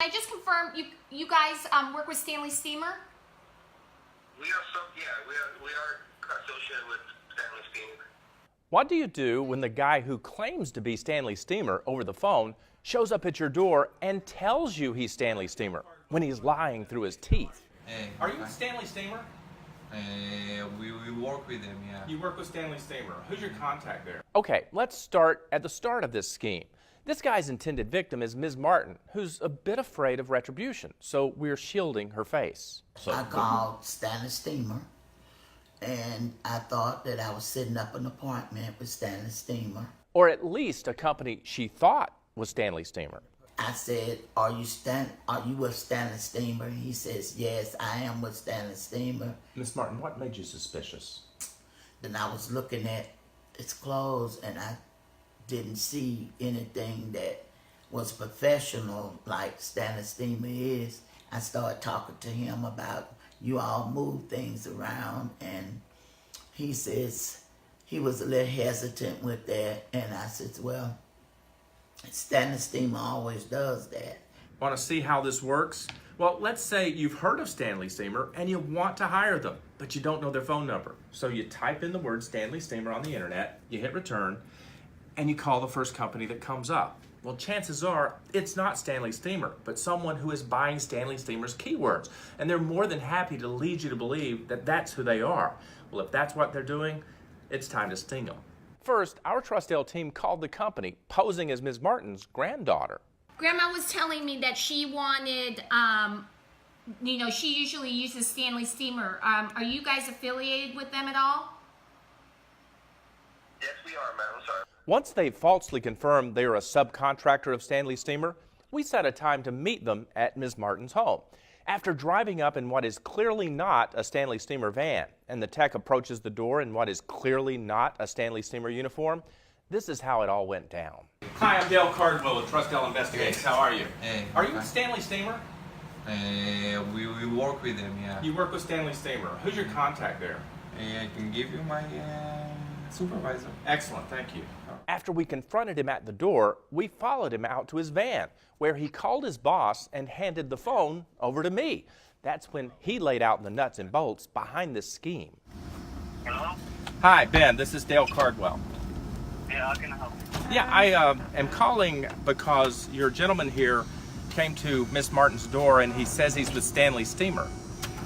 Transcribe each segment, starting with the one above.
I just confirm you guys work with Stanley Steamer? We are associated with Stanley Steamer. What do you do when the guy who claims to be Stanley Steamer over the phone shows up at your door and tells you he's Stanley Steamer when he's lying through his teeth? Hey, Are you Stanley Steamer? we work with them, yeah. You work with Stanley Steamer. Who's your contact there? Okay, let's start at the start of this scheme. This guy's intended victim is Ms. Martin, who's a bit afraid of retribution, so we're shielding her face. I called Stanley Steamer, and I thought that I was setting up an appointment with Stanley Steamer. Or at least a company she thought was Stanley Steamer. I said, are you with Stanley Steamer? He says, yes, I am with Stanley Steamer. Ms. Martin, what made you suspicious? Then I was looking at his clothes, and I didn't see anything that was professional like Stanley Steamer is. I started talking to him about you all move things around, and he says he was a little hesitant with that, and I said, well, Stanley Steamer always does that. Want to see how this works? Well, let's say you've heard of Stanley Steamer and you want to hire them, but you don't know their phone number. So you type in the word Stanley Steamer on the internet, you hit return, and you call the first company that comes up. Well, chances are it's not Stanley Steamer, but someone who is buying Stanley Steamer's keywords. And they're more than happy to lead you to believe that that's who they are. Well, if that's what they're doing, it's time to sting them. First, our TrustDALE team called the company, posing as Ms. Martin's granddaughter. Grandma was telling me that she wanted, she usually uses Stanley Steamer. Are you guys affiliated with them at all? Yes, we are, ma'am. I'm sorry. Once they falsely confirmed they are a subcontractor of Stanley Steamer, we set a time to meet them at Ms. Martin's home. After driving up in what is clearly not a Stanley Steamer van, and the tech approaches the door in what is clearly not a Stanley Steamer uniform, this is how it all went down. Hi, I'm Dale Cardwell with TrustDALE Investigates. How are you? Hey, Are you Stanley Steamer? we work with them, yeah. You work with Stanley Steamer. Who's your contact there? I can give you my supervisor. Excellent, thank you. After we confronted him at the door, we followed him out to his van, where he called his boss and handed the phone over to me. That's when he laid out the nuts and bolts behind this scheme. Hello? Hi, Ben, this is Dale Cardwell. Yeah, how can I help you? Yeah, I am calling because your gentleman here came to Miss Martin's door and he says he's with Stanley Steamer.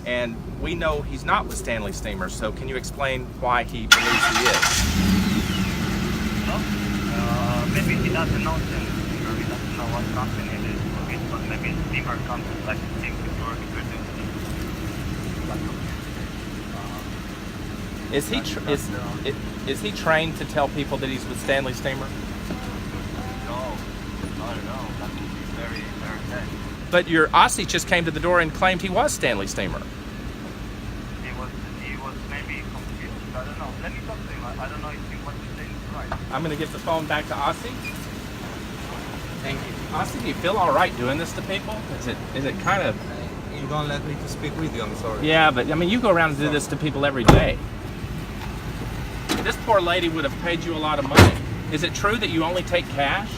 And we know he's not with Stanley Steamer, so can you explain why he believes he is? Maybe he doesn't know Steamer. He doesn't know what company it is. Okay, but maybe Steamer comes like Steam to work with Is he trained to tell people that he's with Stanley Steamer? No, not at all. That would be very, very bad. But your Aussie just came to the door and claimed he was Stanley Steamer. He was maybe confused. I don't know. Let me talk to him. I don't know if what he's saying is right. I'm going to give the phone back to Aussie. Thank you. Aussie, do you feel all right doing this to people? Is it kind of... You don't let me to speak with you, I'm sorry. Yeah, but I mean, you go around and do this to people every day. This poor lady would have paid you a lot of money. Is it true that you only take cash?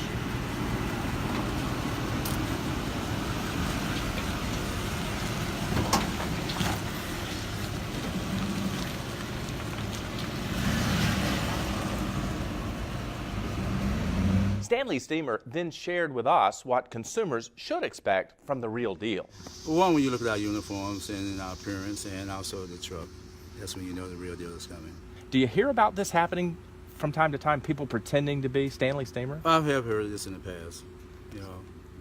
Stanley Steamer then shared with us what consumers should expect from the real deal. One, when you look at our uniforms and our appearance and also the truck, that's when you know the real deal is coming. Do you hear about this happening from time to time, people pretending to be Stanley Steamer? I have heard of this in the past.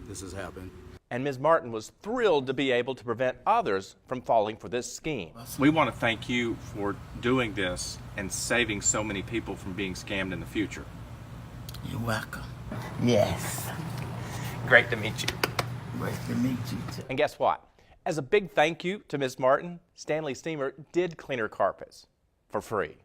This has happened. And Ms. Martin was thrilled to be able to prevent others from falling for this scheme. We want to thank you for doing this and saving so many people from being scammed in the future. You're welcome. Yes. Great to meet you. Great to meet you too. And guess what? As a big thank you to Ms. Martin, Stanley Steamer did clean her carpets for free.